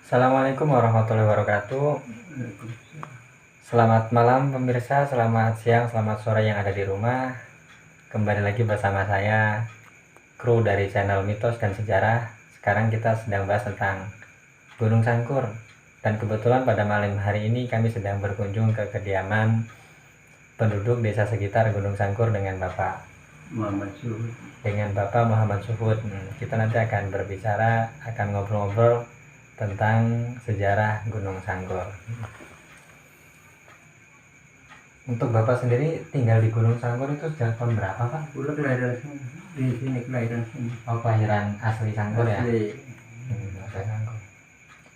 Assalamualaikum warahmatullahi wabarakatuh. Selamat malam pemirsa, selamat siang, selamat sore yang ada di rumah. Kembali lagi bersama saya, kru dari channel Mitos dan Sejarah. Sekarang kita sedang bahas tentang Gunung Sangkur. Dan kebetulan pada malam hari ini kami sedang berkunjung ke kediaman penduduk desa sekitar Gunung Sangkur dengan Bapak Muhammad Suhud. Kita nanti akan berbicara, akan ngobrol-ngobrol tentang sejarah Gunung Sangkur. Untuk Bapak sendiri tinggal di Gunung Sangkur itu sejak tahun berapa, Pak? Udah kelahiran di sini, kelahiran sini. Oh, kelahiran asli Sangkur ya? Asli. Asli Sangkur.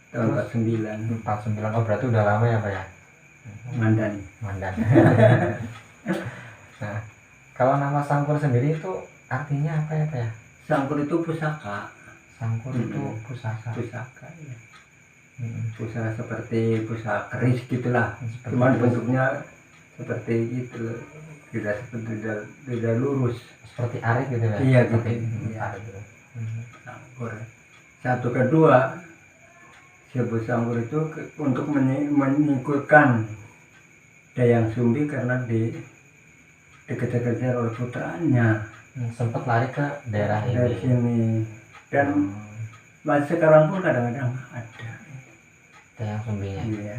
Tahun 49. 49. Oh, berarti udah lama ya, Pak ya? Mandan. Nah, kalau nama Sangkur sendiri itu artinya apa ya, Pak ya? Sangkur itu pusaka. Sangkur itu pusaka. Pusaka ya. Pusaka seperti pusaka keris gitulah. Seperti Cuman keris. bentuknya seperti itu, tidak lurus. Seperti arit gitu ya? Iya, Seperti gitu. Iya. arit gitu. Sangkur. Satu kedua, sebut sangkur itu untuk menyingkurkan Dayang Sumbi karena dikejar-kejar oleh putranya Sempat lari ke daerah dari ini. sini. Dan masih sekarang pun kadang-kadang ada. Dayang Sumbinya. Iya.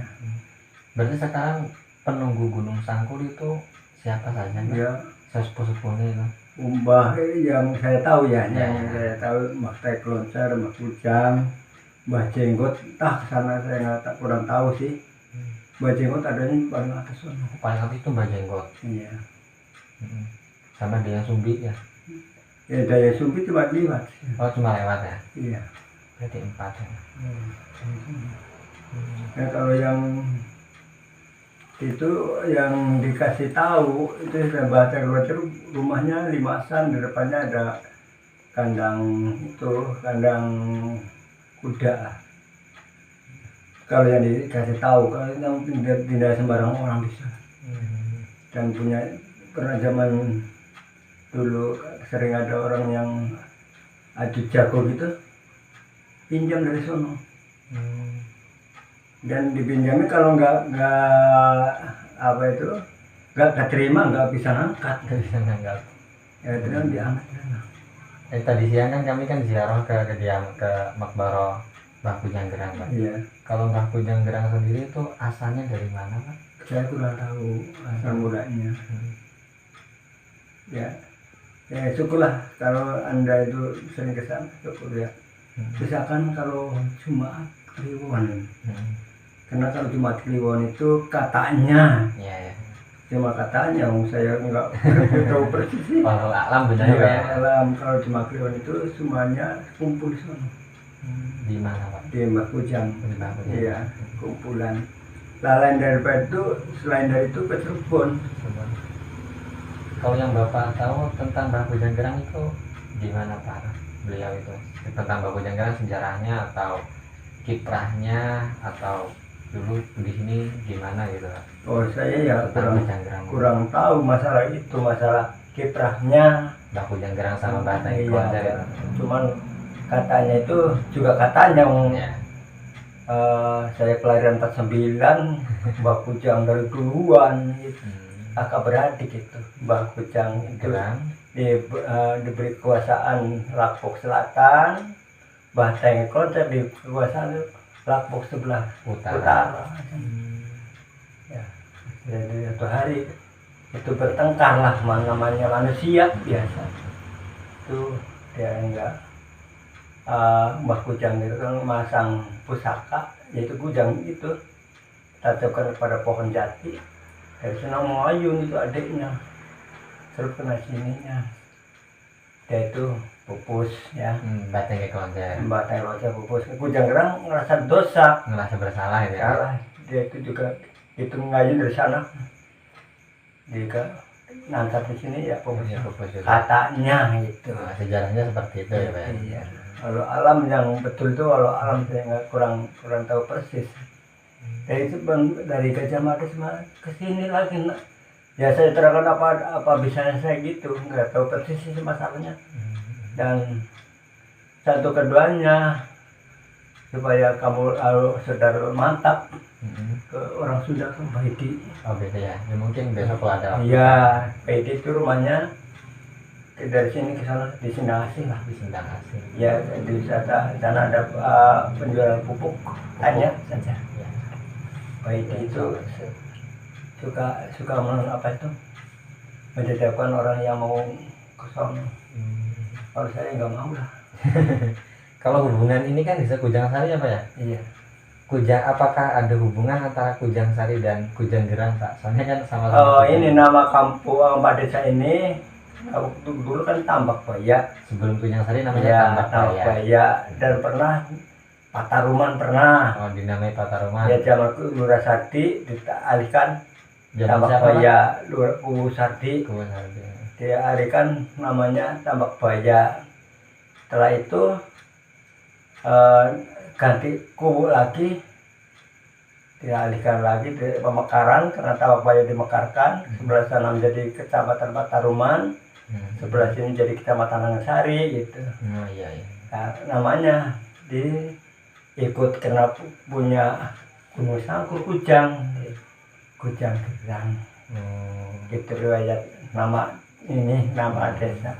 Berarti sekarang penunggu Gunung Sangkur itu siapa saja, Pak? Ya, Sesepuh-sepuhnya itu. Mbah yang saya tahu ya, Ya. yang saya tahu Mbah Teklonser, Mbah Kujang, Mbah Jenggot. Sana saya tak kurang tahu sih. Mbah Jenggot adanya paling atas sana. Paling atas itu Mbak Jenggot. Iya. Sama Dayang Sumbi ya. Ya Daya Sumbi cuma liwat. Oh, cuma lewat ya. Iya. Berarti 4 ya. Ya, kalau yang itu yang dikasih tahu itu saya baca rumahnya limasan, di depannya ada kandang kuda. Kalau yang dikasih tahu, kalau yang tidak sembarang orang bisa. Dan pernah zaman dulu sering ada orang yang adu jago gitu, pinjam dari sono. Dan dipinjami kalau nggak keterima, nggak bisa ngangkat. Ya itu kan diangkat. Tadi siang kan kami kan ziarah ke Makbaro Mbah Kujang Gerang, Pak. Iya. Kalau Mbah Kujang Gerang sendiri itu asalnya dari mana, Pak? Saya kurang tahu asal mulanya. Ya syukurlah kalau Anda itu sering ke sana, syukur ya. Misalkan kalau Jumat Kliwon. Karena kalau Jumat Kliwon itu katanya, Iya. cuma katanya, saya nggak tahu persis sih. Kalau alam benar ya. Alam kalau Jumat Kliwon itu semuanya kumpul di sana. Di mana, Pak? Di Mbah Kujang. Di Mbah Kujang. Iya, kumpulan. Lain daripada itu, selain dari itu ke Cirebon. Kalau yang Bapak tahu tentang Mbah Kujang Gerang itu gimana, Pak? Beliau itu tentang Mbah Kujang Gerang, sejarahnya atau kiprahnya atau dulu di sini gimana gitu, Pak? Oh, saya ya Tentang Kujang Gerang. kurang tahu masalah itu, masalah kiprahnya. Mbah Kujang Gerang sama Mbah Iya, Teklonser itu. cuman katanya itu juga katanya Ya. saya kelahiran 49, Mbah Kujang dari duluan gitu. Kakak beradik itu, Mbah Kujang itu diberi kekuasaan Lapok Selatan, Mbah Teklonser di kekuasaan Lapok sebelah utara. Ya, jadi satu hari itu bertengkar lah, namanya manusia biasa. Itu dia enggak Mbah Kujang itu kan masang pusaka, yaitu kujang itu tancapkan pada pohon jati. Dari sana mau ayun itu adiknya, terus kena sininya. Dia itu pupus ya. Mbah Teklonser. Mbah Teklonser pupus. Kujang Gerang ngerasa dosa, Ngerasa bersalah ya. kalah. Dia itu juga itu ngayun dari sana. Jika nangkap di sini ya pupus. Ya, pupus itu. Katanya itu. Nah, sejarahnya seperti itu ya, Pak. Iya. Kalau alam yang betul itu, kalau alam saya nggak kurang tahu persis. Dari Gajah Mada ke sini lagi, ya saya terangkan apa bisanya saya gitu, nggak tahu persis sih masalahnya. Dan satu keduanya supaya kamu saudara mantap Mm-mm. ke orang Sunda ke Baidi. Oh beda ya. Ya mungkin besok kalau ada waktu Iya, Baidi itu rumahnya dari sini ke sana di Sindangasi lah. di Sendang Asih. Ya di sana ada penjual pupuk hanya saja. Ya. Baidi itu suka apa itu menjadikan orang yang mau ke sana. Kalau saya nggak mau lah. Kalau hubungan ini kan bisa Kujang Sari apa ya? Iya. Kujang, apakah ada hubungan antara Kujang Sari dan Kujang Gerang Pak? Soalnya kan sama-sama Oh, Kujang. ini nama kampung desa ini waktu dulu kan Tambak Baya. Sebelum Kujang Sari namanya Ya, Tambak Tambak Baya. Baya dan pernah Pataruman pernah. Oh, dinamai Pataruman. Ya zaman Lurah Sardi dialihkan Zaman Tambak siapa, Pak? Baya Lurah Sardi Kujang Sari. dialihkan namanya Tambak Baya. Setelah itu ganti kubu lagi dialihkan lagi di pemekaran karena Tambak Baya dimekarkan. Sebelah sana menjadi Kecamatan Pataruman, sebelah sini jadi Kecamatan Nangasari gitu. Oh iya iya. Nah, namanya ikut karena punya Gunung Sangkur Kujang Gerang gitu riwayat nama ini nama desa.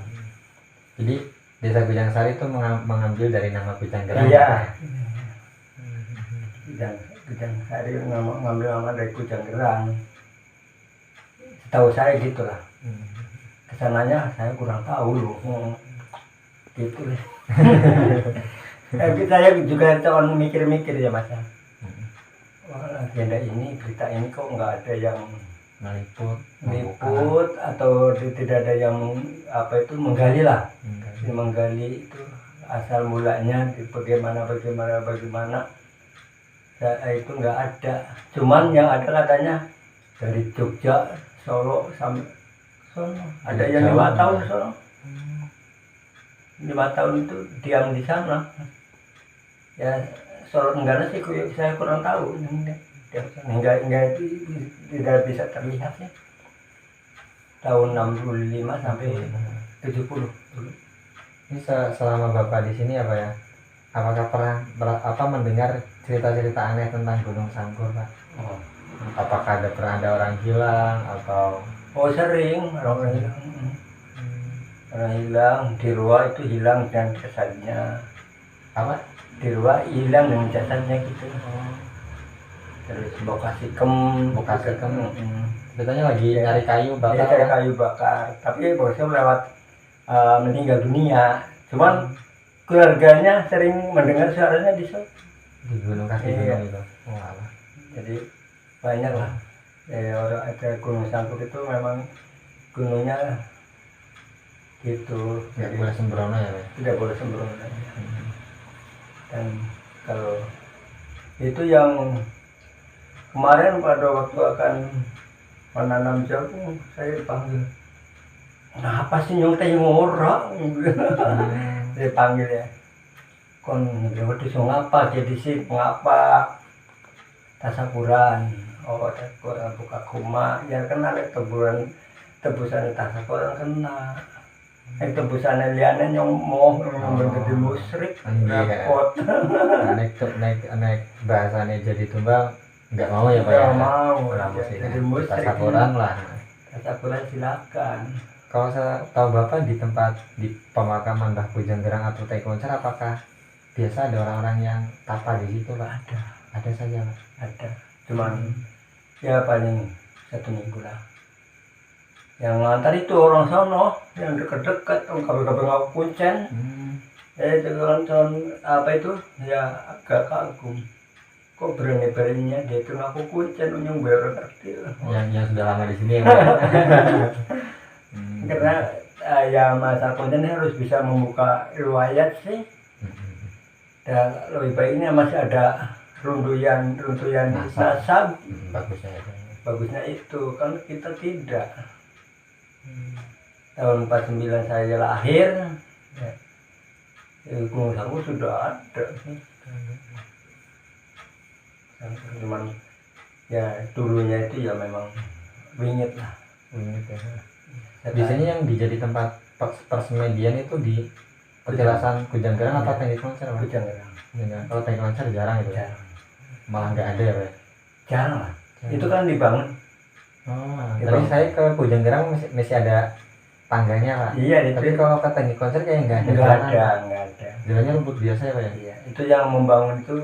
Jadi desa Kujang Sari itu mengambil dari nama Kujang Gerang. Iya. Kujang Sari ngambil nama dari Kujang Gerang. Tahu saya gitulah. Kesananya saya kurang tahu loh. Gitu deh. Saya juga cuman mikir-mikir ya Mas. Wah, agenda ini berita ini kok nggak ada yang meliput atau tidak ada yang apa itu menggali lah. Menggali itu asal mulanya di bagaimana itu nggak ada. Cuman yang ada katanya dari Jogja, Solo sampai Solo. Ada yang 5 tahun Solo. 5 tahun itu diam di sana. Ya Solo Tenggara sih saya kurang tahu. Enggak tidak bisa terlihat ya. Tahun 65 sampai 70 dulu. Ini selama Bapak di sini apa ya? Apakah pernah mendengar cerita-cerita aneh tentang Gunung Sangkur, Pak? Oh. Apakah pernah ada orang hilang atau Sering orang hilang. Orang hilang di Rua itu hilang dan jasadnya. apa? Di Rua hilang dan jasadnya gitu. Terus Bokasikem. Katanya lagi nyari kayu Dia bakar. cari kayu bakar. Tapi bosnya lewat meninggal dunia. Cuman keluarganya sering mendengar suaranya di sana. Di gunung kaki Iya. gunung itu. Oh, alah. Jadi banyak lah. Orang ada Gunung Sangkur itu memang gunungnya gitu. Nggak Jadi boleh sembrono ya, Pak? tidak boleh sembrono. Dan kalau itu yang kemarin pada waktu akan menanam jagung saya dipanggil, kenapa sih nyontek orang? Saya panggil ya, kon ngewedi sing apa jadi sih ngapa tasakuran. Oh tasakuran buka kuma ya kan ada tebusan tasakuran kena. Tebusan liane nyomoh menjadi musyrik repot. naik bahasanya jadi tumbal nggak mau ya Pak ya? Nggak mau, Jadi musyrik. tasakuran lah. Tasakuran silakan. Kalau saya tahu Bapak di tempat di pemakaman Mbah Kujang Gerang atau Tekoncer, apakah biasa ada orang-orang yang tapa di situ, Pak? Ada saja, Pak. Ada. Cuman ya paling 1 minggu lah. Yang ngantar itu orang sono yang dekat-dekat, kabel-kabel ngau kuncen. Itu kan apa itu ya agak kagum. Kok berani-beraninya dia itu ngaku kuncen unyung baru ngerti lah. Yang sudah lama di sini ya, Pak. Karena ya masa kuncen harus bisa membuka riwayat sih. Dan lebih baiknya masih ada runtuyan nasab. Bagusnya itu kan kita tidak. Tahun 49 saya lahir ya. Gunung Sangkur sudah ada cuman ya dulunya itu ya memang wingit lah. Biasanya yang dijadi tempat persemedian itu di petilasan Kujang Gerang atau teknik konser Pak? Kujang Gerang. Kalau teknik konser jarang itu. Jarang. Malah nggak ada ya Pak? Jarang lah. Itu kan dibangun. Tadi saya ke Kujang Gerang masih ada tangganya Pak. Iya, Tapi kalau ke teknik konser kayak nggak ada. Nggak ada. Jalannya rumput biasa ya Pak ya? Iya, itu yang membangun itu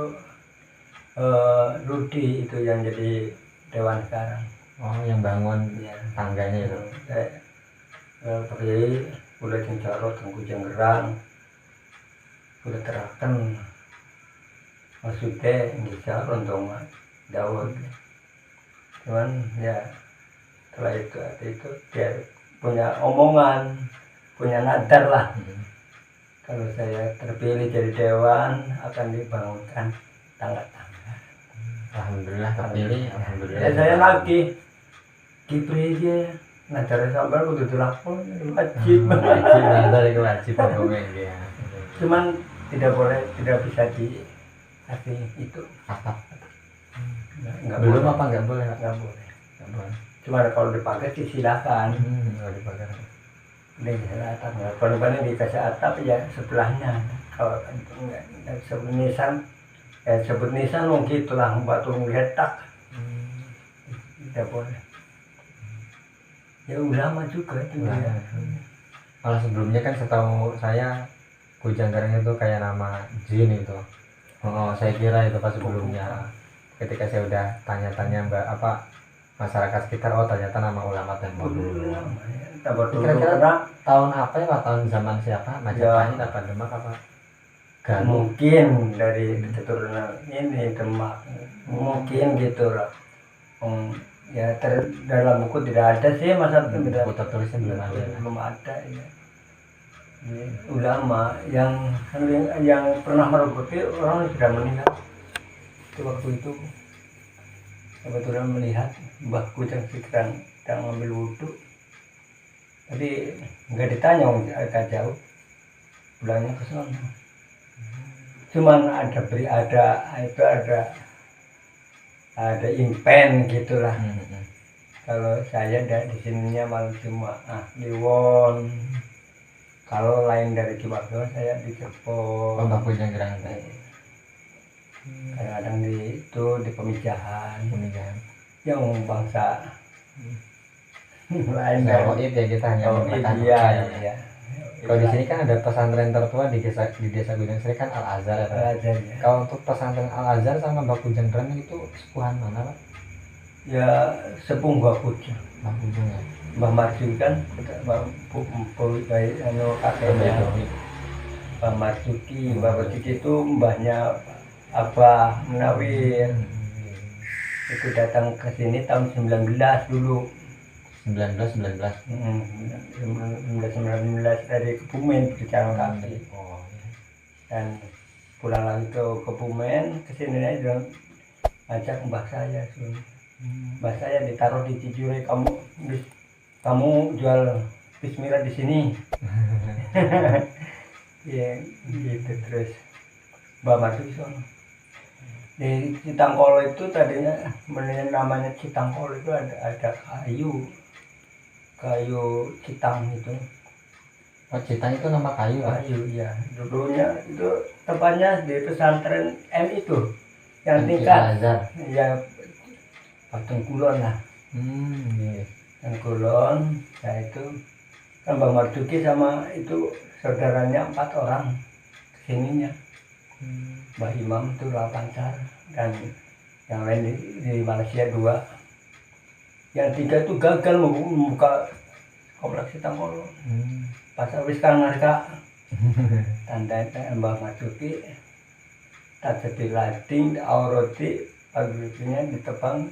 Rudi itu yang jadi dewan sekarang. Oh, yang bangun Iya. tangganya itu. Pakai udah Cincaro, Kujang Gerang, udah terakan. Maksudnya bisa untuk Dawud. Cuman ya setelah itu dia punya omongan, punya nadar lah. Kalau saya terpilih jadi dewan akan dibangunkan tangga-tangga. Alhamdulillah terpilih. Alhamdulillah. Ya, saya lagi Kipri aja nadar sampai kudu dilakon wajib. Wajib nadar itu wajib pokoknya ya. Cuman tidak bisa dikasih itu. Apa? Nggak Belum boleh. apa nggak boleh Pak? Nggak boleh. Nggak boleh. Cuma kalau dipakai sih silakan. Kalau dipakai. Ini atap ya. Kalau dikasih atap ya sebelahnya. Kalau itu nggak sebut nisan mungkin itulah batu ngeletak. Tidak boleh. Ya ulama juga itu ya. Kalau sebelumnya kan setahu saya Kujang Gerang itu kayak nama jin itu. Oh, saya kira itu pas sebelumnya. Ketika saya udah tanya-tanya Mbak apa masyarakat sekitar, oh ternyata nama ulama Tambor dulu. Kira-kira tahun apa ya Pak? Tahun zaman siapa? Majapahit apa Demak apa? Galuh. Mungkin dari keturunan ini Demak. Mungkin gitu lah. Ya dalam buku tidak ada sih masa itu Buku tertulisnya belum ada. Belum ada ya. Ini ulama yang pernah merebut orang sudah meninggal. Itu waktu itu kebetulan melihat Mbah Kujang sedang mengambil wudhu. Tadi nggak ditanya agak jauh, pulangnya ke sana. Cuman ada impen gitulah. Kalau saya di sininya malah cuma Liwon. Kalau lain dari Cibago saya di Cepot. Oh, Mbak Kujang Gerang. Kadang-kadang di pemijahan. Yang bangsa lain dari ya kita hanya menggunakan iya. Kalau di sini kan ada pesantren tertua di desa Kujang Sri kan Al Azhar ya Pak. Ya. Kalau untuk pesantren Al Azhar sama Mbak Kujang Gerang itu sepuhan mana Pak? Ya sepuh Mbah Kujang. Mbak Kujang ya. Mbah Marjuki kan kakeknya Mbah Marjuki itu mbahnya Abah Munawir. Itu datang ke sini tahun 19 dulu. 19 dari Kebumen berjalan kaki. Oh, Dan pulang lagi ke Kebumen, kesini aja ajak mbah saya. Mbah saya ditaruh di Cijure, kamu jual bismillah di sini. Ya gitu terus Mbah Marjuki sono. Di Citangkolo itu tadinya namanya Citangkolo itu ada kayu citang itu. Oh, citang itu nama kayu Pak? Kayu ya. Dulunya itu tempatnya di pesantren M itu yang tingkat. Ya Patung Kulon lah. Yang Kulon, ya itu kan Bang Marjuki sama itu saudaranya 4 orang kesininya. Mbah Imam itu 8 car dan yang lain di Malaysia 2. Yang 3 itu gagal membuka kompleks Citangkolo. Pas habis kan mereka tanda Mbah Marjuki tak jadi lading auroti paginya ditebang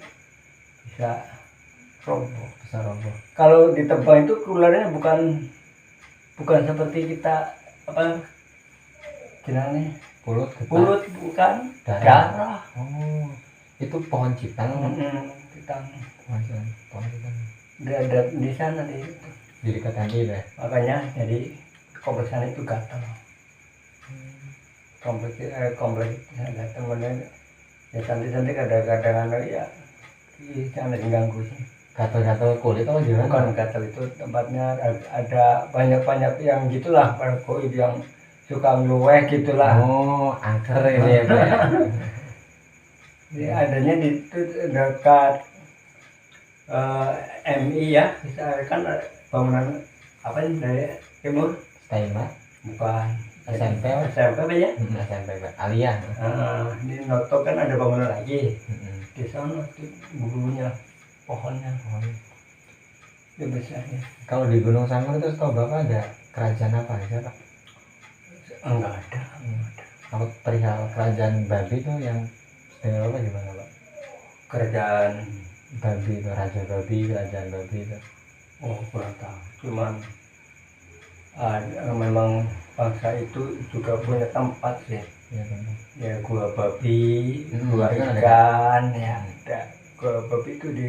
bisa roboh. Kalau ditebang itu ularnya bukan seperti kita apa jenenge pulut bukan darah. Oh, itu pohon citang. Citang. Pohon citang. Ada di sana di dekat tadi deh. Makanya jadi kompleksan itu gatal. Kompleks gatal mana ya cantik kadang-kadang ya sangat mengganggu sih. Gatal-gatal kulit apa gimana? Bukan gatal itu tempatnya ada banyak yang gitulah kulit yang suka ngeluweh gitulah. Oh, angker ini ya Pak. Jadi adanya di itu dekat MI ya, misalkan bangunan apa ini dari timur, Stayma, bukan SMP, Pak. SMP apa ya? SMP Pak. Alia. Di Noto kan ada bangunan lagi Mm-mm. di sana tuh bulunya pohonnya itu besarnya. Kalau di Gunung Sanggur itu setahu Bapak ada kerajaan apa aja Pak? Enggak ada. Kalau perihal kerajaan babi itu yang setahu Bapak gimana Pak? Kerajaan Babi itu, raja babi, kerajaan babi itu. kurang tahu, cuman memang bangsa itu juga punya tempat sih Ya kan. ya, gua babi, gua itu kan ada. ikan ya ada. Gua babi itu di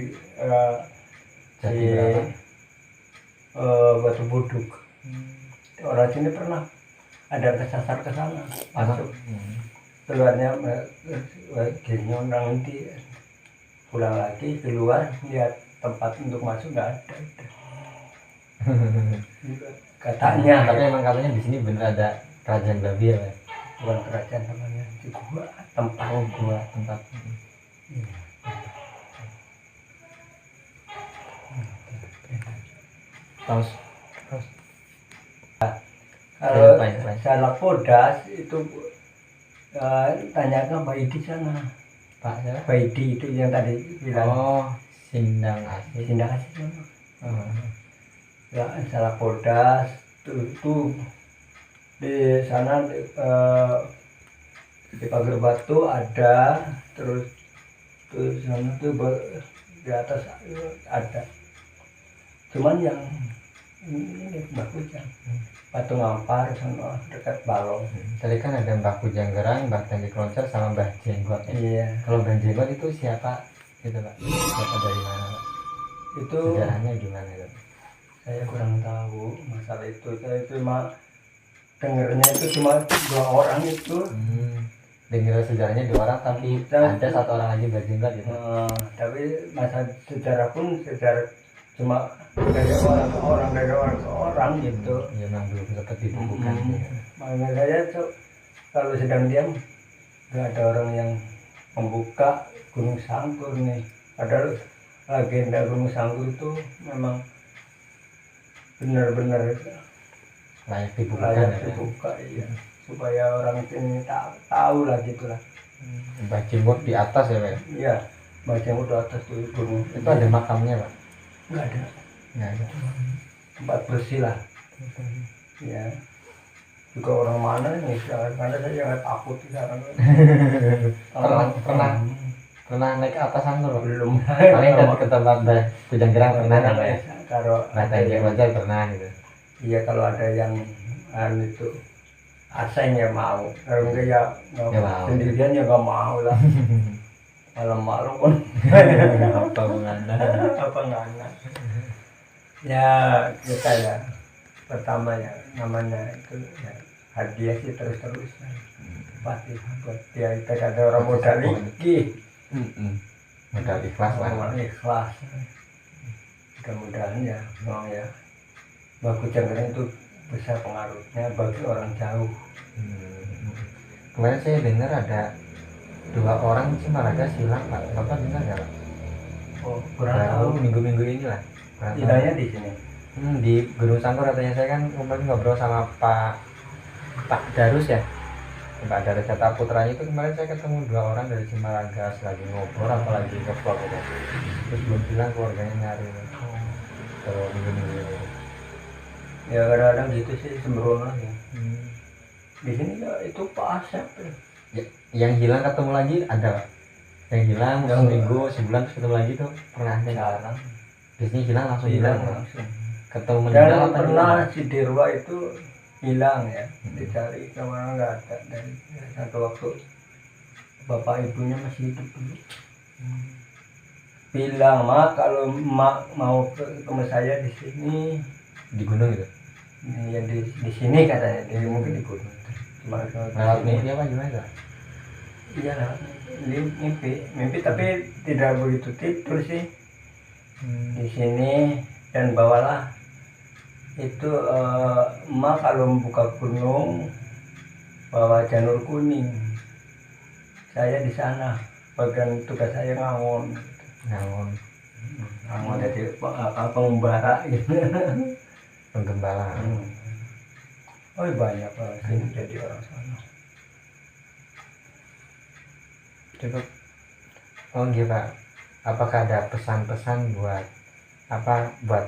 Jadi di berapa? Batu Buduk. Orang sini pernah ada kesasar ke sana, masuk keluarnya gini orang nanti pulang lagi keluar lihat tempat untuk masuk nggak ada. Katanya Tapi emang katanya di sini bener ada kerajaan babi ya Pak? bukan kerajaan namanya, di gua tempat. Oh, gua tempat. Terus Kalau baik. salah Podas itu tanyakan Pak Idi sana. Pak siapa? Pak Idi itu yang tadi bilang Oh, Sindang Asih. tindak kasih sana. Oh. Ya, salah Podas itu di sana di Pagar Batu ada, terus sana tuh di atas ada. Cuman yang ini Mbak Kujang, Batu Ngampar sana dekat Balong. Tadi kan ada Mbah Kujang Gerang, Mbah Tenggi Kloncer, sama Mbah Jenggot ya. Iya, Kalau Mbah Jenggot itu siapa gitu Pak? Siapa dari mana Pak? itu Sejarahnya gimana itu? saya kurang tahu masalah itu. Saya cuma dengarnya itu cuma 2 orang itu. Dengar sejarahnya 2 orang, tapi Dan- ada 1 orang lagi Mbah Jenggot gitu. Tapi masa sejarah pun sejarah cuma dari orang ke orang, dari orang ke orang gitu. Ya memang belum sempat dibukukan. Ya. Makanya saya tuh kalau sedang diam nggak ada orang yang membuka Gunung Sangkur nih. Padahal agenda Gunung Sangkur itu memang benar-benar Layak dibukukan layak ya. dibuka, iya, supaya orang sini tahu lah gitulah. Mbah Jenggot di atas ya Pak? Iya, baca yang udah atas tuh gunung Itu ada makamnya Pak? nggak ada, Nggak ada. tempat bersih lah. Ya, juga orang mana nih, karena saya jangan takut di sana. Pernah naik ke atas Sanggur Pak? Belum. Paling ke tempat Mbah Kujang Gerang pernah kan Pak? Kalau Mbah ada Tenggi yang, Kloncer pernah gitu. iya kalau ada yang itu asing ya mau, kalau enggak ya nggak Ya mau. mau. Sendirian ya nggak mau lah. Malam-malam pun Apa hubungannya? apa nggak ya, kita ya pertama ya namanya itu ya hadiah sih terus pasti buat dia. Kita ada orang modal lagi, Modal ikhlas lah. orang ikhlas. Mudah-mudahan ya memang ya Mbah Kujang Gerang itu besar pengaruhnya bagi orang jauh. Kemarin saya dengar ada 2 orang Cimaraga hilang Pak. Bapak dengar nggak Pak? Oh, kurang tahu. Minggu-minggu ini lah. Kurang tahu. Hilangnya di sini. Di Gunung Sanggur katanya. Saya kan kemarin ngobrol sama Pak Darus ya. Pak Darus Cata Putranya itu kemarin saya ketemu 2 orang dari Cimaraga lagi ngobrol apalagi ngevlog gitu. Terus belum bilang keluarganya nyari. Kalau minggu-minggu ini. Ya kadang-kadang gitu sih sembrono ya. Di sini ya itu Pak Asep ya. Yang hilang ketemu lagi ada Pak? Yang hilang seminggu, sebulan terus ketemu lagi tuh pernah ada? Jarang. Di sini hilang langsung Hilang hilang. langsung. Ketemu meninggal Dan apa pernah gimana? si Dirwa itu hilang ya, dicari kemana nggak ada. Dan satu waktu bapak ibunya masih hidup dulu. Bilang mak kalau mak mau ketemu saya di sini, Di gunung gitu. ya di sini katanya, di mungkin di gunung. Cuma Lewat mimpi apa gimana Pak? iya lah, mimpi tapi tidak begitu tidur sih. Di sini dan bawalah itu emak kalau membuka gunung bawa janur kuning. Saya di sana, bagian tugas saya ngangon. Ngangon jadi pengembara gitu. Penggembala. Oh banyak sini jadi orang sana. Cukup. Oh iya Pak, apakah ada pesan-pesan buat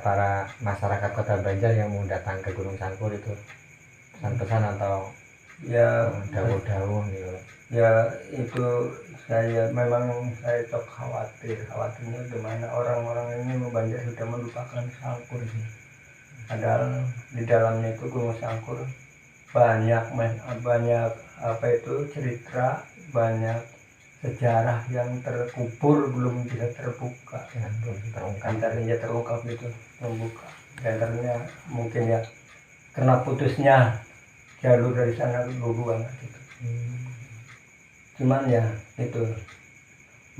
para masyarakat Kota Banjar yang mau datang ke Gunung Sangkur itu, pesan-pesan atau Ya dawuh-dawuh gitu? ya itu saya cok khawatirnya gimana orang-orang ini Banjar sudah melupakan Sangkur sih. Padahal di dalamnya itu Gunung Sangkur banyak apa itu cerita, banyak sejarah yang terkubur belum bisa terbuka, Belum terungkap. antaranya terungkap gitu, terbuka. Antaranya mungkin ya karena putusnya jalur dari sana ke Bubuan gitu. Cuman ya itu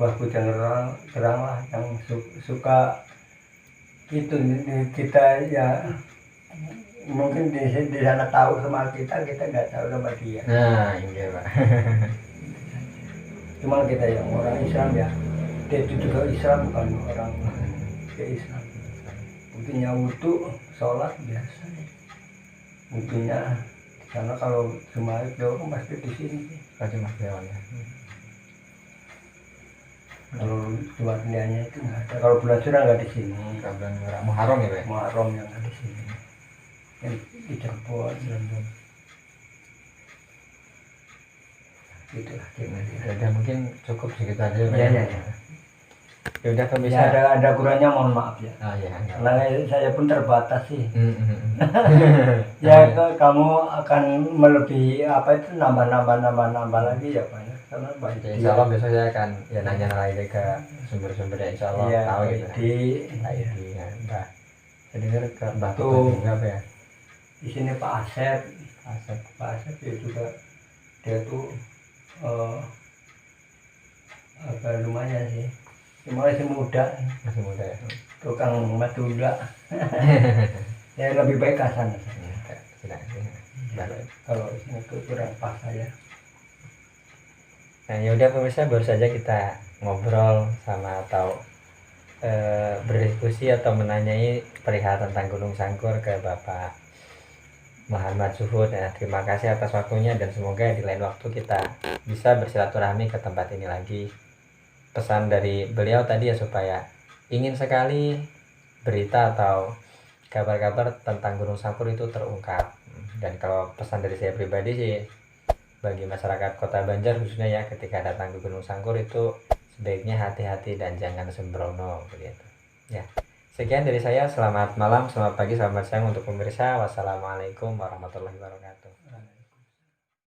Mbah Kujang Gerang lah yang suka gitu. Kita ya mungkin di sana tahu sama kita nggak tahu sama dia. Nah iya Pak. Cuma kita yang orang Islam ya, dia itu juga Islam, bukan orang ke Islam. Buktinya wudhu, sholat biasa. Buktinya karena kalau Jumat doang pasti di sini. Jumat doang ya. Kalau Jumat nianya itu nggak ada. Kalau bulan Syura nggak di sini. Bulan Muharram ya Pak. Muharram yang nggak di sini. Yang di Cirebon. Itulah Ya mungkin cukup segitu aja Pak. Ya. Ya udah pemirsa. Ya, ada kurangnya, mohon maaf ya. Ya. Karena saya pun terbatas sih. Ya kamu akan melebihi apa itu nambah lagi ya Pak ya. Karena banyak. Insya Allah besok saya akan ya nanya lagi ke sumber-sumber ya, Insya Allah Ya, tahu gitu. Ya, Mbak. Saya dengar ke Mbak Tuh juga apa ya? Di sini Pak Asep dia juga, dia tuh agak lumayan sih. Masih muda ya. Tukang matula. Ya lebih baik ke sana. Kalau ini tuh kurang pas saya. Nah yaudah pemirsa, baru saja kita ngobrol sama atau berdiskusi atau menanyai perihal tentang Gunung Sangkur ke Bapak Muhammad Zuhud. Nah, terima kasih atas waktunya dan semoga di lain waktu kita bisa bersilaturahmi ke tempat ini lagi. Pesan dari beliau tadi ya supaya ingin sekali berita atau kabar-kabar tentang Gunung Sangkur itu terungkap. Dan kalau pesan dari saya pribadi sih, bagi masyarakat Kota Banjar khususnya ya, ketika datang ke Gunung Sangkur itu sebaiknya hati-hati dan jangan sembrono begitu. Ya. Sekian dari saya, selamat malam, selamat pagi, selamat siang untuk pemirsa. Wassalamualaikum warahmatullahi wabarakatuh.